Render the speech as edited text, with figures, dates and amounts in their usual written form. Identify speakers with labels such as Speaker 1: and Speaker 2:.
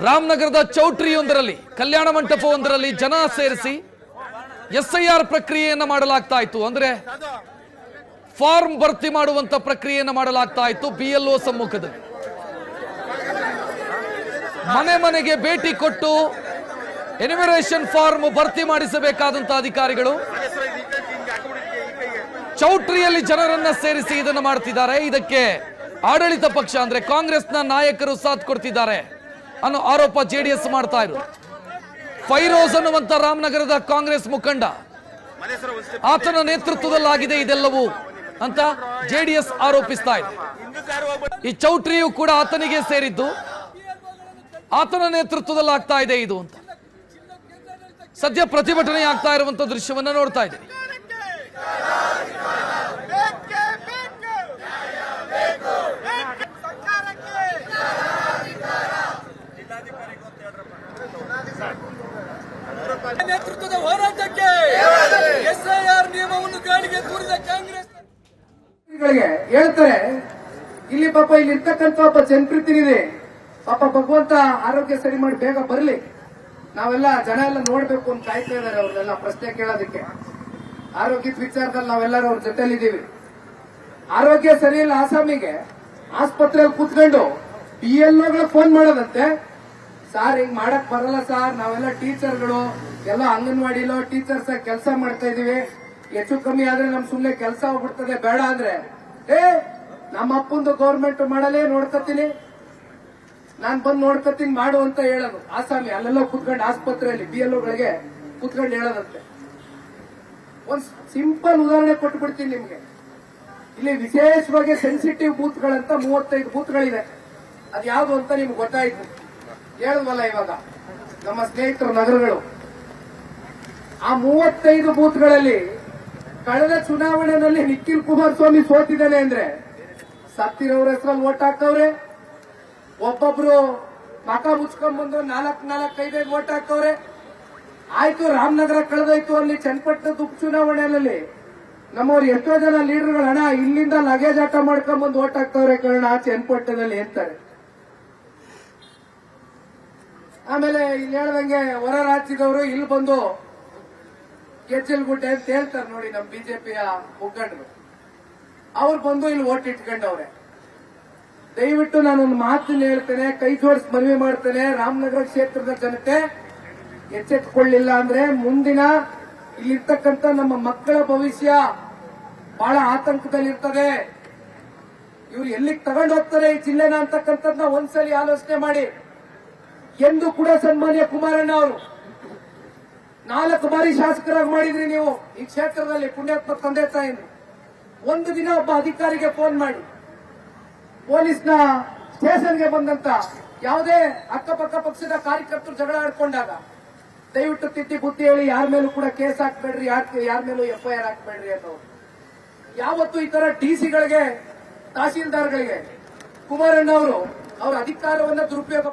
Speaker 1: ರಾಮನಗರದ ಚೌಟ್ರಿಯೊಂದರಲ್ಲಿ ಕಲ್ಯಾಣ ಮಂಟಪವೊಂದರಲ್ಲಿ ಜನ ಸೇರಿಸಿ ಎಸ್ಐಆರ್ ಪ್ರಕ್ರಿಯೆಯನ್ನು ಮಾಡಲಾಗ್ತಾ ಇತ್ತು. ಅಂದ್ರೆ ಫಾರ್ಮ್ ಭರ್ತಿ ಮಾಡುವಂತ ಪ್ರಕ್ರಿಯೆಯನ್ನು ಮಾಡಲಾಗ್ತಾ ಇತ್ತು. ಬಿಎಲ್ಒ ಸಮ್ಮುಖದಲ್ಲಿ ಮನೆ ಮನೆಗೆ ಭೇಟಿ ಕೊಟ್ಟು ಎನ್ಯುಮರೇಷನ್ ಫಾರ್ಮ್ ಭರ್ತಿ ಮಾಡಿಸಬೇಕಾದಂತ ಅಧಿಕಾರಿಗಳು ಚೌಟ್ರಿಯಲ್ಲಿ ಜನರನ್ನ ಸೇರಿಸಿ ಇದನ್ನು ಮಾಡ್ತಿದ್ದಾರೆ. ಇದಕ್ಕೆ ಆಡಳಿತ ಪಕ್ಷ ಅಂದ್ರೆ ಕಾಂಗ್ರೆಸ್ನ ನಾಯಕರು ಸಾಥ್ ಕೊಡ್ತಿದ್ದಾರೆ ಅನ್ನೋ ಆರೋಪ ಜೆಡಿಎಸ್ ಮಾಡ್ತಾ ಇರೋದು. ಫೈರೋಜ್ ಅನ್ನುವಂತ ರಾಮನಗರದ ಕಾಂಗ್ರೆಸ್ ಮುಖಂಡ, ಆತನ ನೇತೃತ್ವದಲ್ಲಾಗಿದೆ ಇದೆಲ್ಲವೂ ಅಂತ ಜೆಡಿಎಸ್ ಆರೋಪಿಸ್ತಾ ಇದೆ. ಈ ಚೌಟ್ರಿಯು ಕೂಡ ಆತನಿಗೆ ಸೇರಿದ್ದು, ಆತನ ನೇತೃತ್ವದಲ್ಲಿ ಆಗ್ತಾ ಇದೆ ಇದು ಅಂತ ಸದ್ಯ ಪ್ರತಿಭಟನೆ ಆಗ್ತಾ ಇರುವಂತ ದೃಶ್ಯವನ್ನ ನೋಡ್ತಾ ಇದ್ದೀವಿ.
Speaker 2: ನೇತೃತ್ವದ ಹೋರಾಟಕ್ಕೆ ಎಸ್ಐಆರ್ ನಿಯಮವನ್ನು ಗಾಳಿಗೆ ತೂರಿದ ಕಾಂಗ್ರೆಸ್
Speaker 3: ಹೇಳ್ತಾರೆ. ಇಲ್ಲಿ ಪಾಪ ಇಲ್ಲಿ ಇರ್ತಕ್ಕಂಥ ಒಬ್ಬ ಜನಪ್ರತಿನಿಧಿ ಪಾಪ ಭಗವಂತ ಆರೋಗ್ಯ ಸರಿ ಮಾಡಿ ಬೇಗ ಬರಲಿ, ನಾವೆಲ್ಲ ಜನ ಎಲ್ಲ ನೋಡ್ಬೇಕು ಅಂತ ಕಾಯ್ತಾ ಇದಾರೆ. ಅವ್ರನ್ನೆಲ್ಲ ಪ್ರಶ್ನೆ ಕೇಳೋದಕ್ಕೆ ಆರೋಗ್ಯದ ವಿಚಾರದಲ್ಲಿ ನಾವೆಲ್ಲರೂ ಅವ್ರ ಜೊತೆಲಿದ್ದೀವಿ. ಆರೋಗ್ಯ ಸರಿ ಇಲ್ಲ ಆಸಾಮಿಗೆ ಆಸ್ಪತ್ರೆಯಲ್ಲಿ ಕೂತ್ಕೊಂಡು PLOಗಳು ಫೋನ್ ಮಾಡೋದಂತೆ, ಸಾರ್ ಹಿಂಗ್ ಮಾಡಕ್ ಬರಲ್ಲ ಸಾರ್, ನಾವೆಲ್ಲ ಟೀಚರ್ಗಳು ಎಲ್ಲ ಅಂಗನವಾಡಿಲೋ ಟೀಚರ್ಸ್ ಕೆಲಸ ಮಾಡ್ತಾ ಇದೀವಿ, ಹೆಚ್ಚು ಕಮ್ಮಿ ಆದ್ರೆ ನಮ್ ಸುಮ್ನೆ ಕೆಲಸ ಹೋಗ್ಬಿಡ್ತದೆ, ಬೇಡ ಅಂದ್ರೆ ನಮ್ಮ ಅಪ್ಪಂದು ಗೌರ್ಮೆಂಟ್ ಮಾಡಲೇ ನೋಡ್ಕತ್ತೀನಿ, ನಾನ್ ಬಂದು ನೋಡ್ಕತ್ತೀನಿ ಮಾಡು ಅಂತ ಹೇಳೋದು. ಆಸಾಮಿ ಅಲ್ಲೆಲ್ಲ ಕೂತ್ಕೊಂಡು ಆಸ್ಪತ್ರೆಯಲ್ಲಿ BLOಗಳಿಗೆ ಕೂತ್ಕೊಂಡು ಹೇಳೋದಂತೆ. ಒಂದ್ ಸಿಂಪಲ್ ಉದಾಹರಣೆ ಕೊಟ್ಬಿಡ್ತೀನಿ ನಿಮ್ಗೆ. ಇಲ್ಲಿ ವಿಶೇಷವಾಗಿ ಸೆನ್ಸಿಟಿವ್ ಬೂತ್ಗಳಂತ 35 ಬೂತ್ಗಳಿದೆ. ಅದ್ಯಾವುದು ಅಂತ ನಿಮ್ಗೆ ಗೊತ್ತಾಯ್ತು, ಹೇಳಲ್ವಲ್ಲ ಇವಾಗ ನಮ್ಮ ಸ್ನೇಹಿತರ ನಗರಗಳು. ಆ 35 ಬೂತ್ಗಳಲ್ಲಿ ಕಳೆದ ಚುನಾವಣೆಯಲ್ಲಿ ನಿಖಿಲ್ ಕುಮಾರಸ್ವಾಮಿ ಸೋತಿದ್ದಾನೆ ಅಂದ್ರೆ ಸತ್ತಿರೋರ ಹೆಸರಲ್ಲಿ ಓಟ್ ಹಾಕವ್ರೆ, ಒಬ್ಬೊಬ್ರು ಮಕ ಮುಚ್ಕೊಂಡ್ಬಂದು 4-5 ಓಟ್ ಹಾಕವ್ರೆ. ಆಯ್ತು, ರಾಮನಗರ ಕಳೆದೋಯ್ತು, ಅಲ್ಲಿ ಚನ್ನಪಟ್ಟಣದ ಉಪಚುನಾವಣೆಯಲ್ಲಿ ನಮ್ಮವ್ರು ಎಷ್ಟೋ ಜನ ಲೀಡರ್ಗಳು ಹಣ ಇಲ್ಲಿಂದ ಲಗೇಜ್ ಆಟ ಮಾಡ್ಕೊಂಡ್ಬಂದು ಓಟ್ ಹಾಕ್ತವ್ರೆ ಕಣ ಚನ್ನಪಟ್ಟಣದಲ್ಲಿ ಅಂತಾರೆ. ಆಮೇಲೆ ಇಲ್ಲಿ ಹೇಳ್ದಂಗೆ ಹೊರ ರಾಜ್ಯದವರು ಇಲ್ಲಿ ಬಂದು ಗೆಜ್ಜಲ್ಗುಡ್ಡೆ ಅಂತ ಹೇಳ್ತಾರೆ ನೋಡಿ ನಮ್ಮ ಬಿಜೆಪಿಯ ಮುಖಂಡರು, ಅವ್ರು ಬಂದು ಇಲ್ಲಿ ಓಟ್ ಇಟ್ಕೊಂಡವ್ರೆ. ದಯವಿಟ್ಟು ನಾನೊಂದು ಮಾತನ್ನ ಹೇಳ್ತೇನೆ, ಕೈ ಜೋಡಿಸಿ ಮನವಿ ಮಾಡ್ತೇನೆ, ರಾಮನಗರ ಕ್ಷೇತ್ರದ ಜನತೆ ಎಚ್ಚೆತ್ತುಕೊಳ್ಳಿಲ್ಲ ಅಂದ್ರೆ ಮುಂದಿನ ಇಲ್ಲಿರ್ತಕ್ಕಂಥ ನಮ್ಮ ಮಕ್ಕಳ ಭವಿಷ್ಯ ಬಹಳ ಆತಂಕದಲ್ಲಿರ್ತದೆ. ಇವ್ರು ಎಲ್ಲಿಗೆ ತಗೊಂಡು ಹೋಗ್ತಾರೆ ಈ ಜಿಲ್ಲೆನ ಅಂತಕ್ಕಂಥದ್ದನ್ನ ಒಂದ್ಸಲಿ ಆಲೋಚನೆ ಮಾಡಿ. ಎಂದು ಕೂಡ ಸನ್ಮಾನ್ಯ ಕುಮಾರಣ್ಣ ಅವರು 4 ಬಾರಿ ಶಾಸಕರಾಗಿ ಮಾಡಿದ್ರಿ ನೀವು ಈ ಕ್ಷೇತ್ರದಲ್ಲಿ, ಪುಣ್ಯಾತ್ಮ ತಂದೆ ತಾಯಿದ್ರು. ಒಂದು ದಿನ ಒಬ್ಬ ಅಧಿಕಾರಿಗೆ ಫೋನ್ ಮಾಡಿ ಪೊಲೀಸ್ನ ಸ್ಟೇಷನ್ಗೆ ಬಂದಂತ ಯಾವುದೇ ಅಕ್ಕಪಕ್ಕ ಪಕ್ಷದ ಕಾರ್ಯಕರ್ತರು ಜಗಳ ಆಡ್ಕೊಂಡಾಗ ದಯವಿಟ್ಟು ತಿದ್ದಿ ಬುದ್ಧಿ ಹೇಳಿ ಯಾರ ಮೇಲೂ ಕೂಡ ಕೇಸ್ ಹಾಕ್ಬೇಡ್ರಿ, ಯಾರ ಮೇಲೂ FIR ಹಾಕ್ಬೇಡ್ರಿ ಅನ್ನೋರು. ಯಾವತ್ತು ಈ ತರ TCಗಳಿಗೆ ತಹಸೀಲ್ದಾರ್ಗಳಿಗೆ ಕುಮಾರಣ್ಣ ಅವರು ಅವರ ಅಧಿಕಾರವನ್ನ ದುರುಪಯೋಗ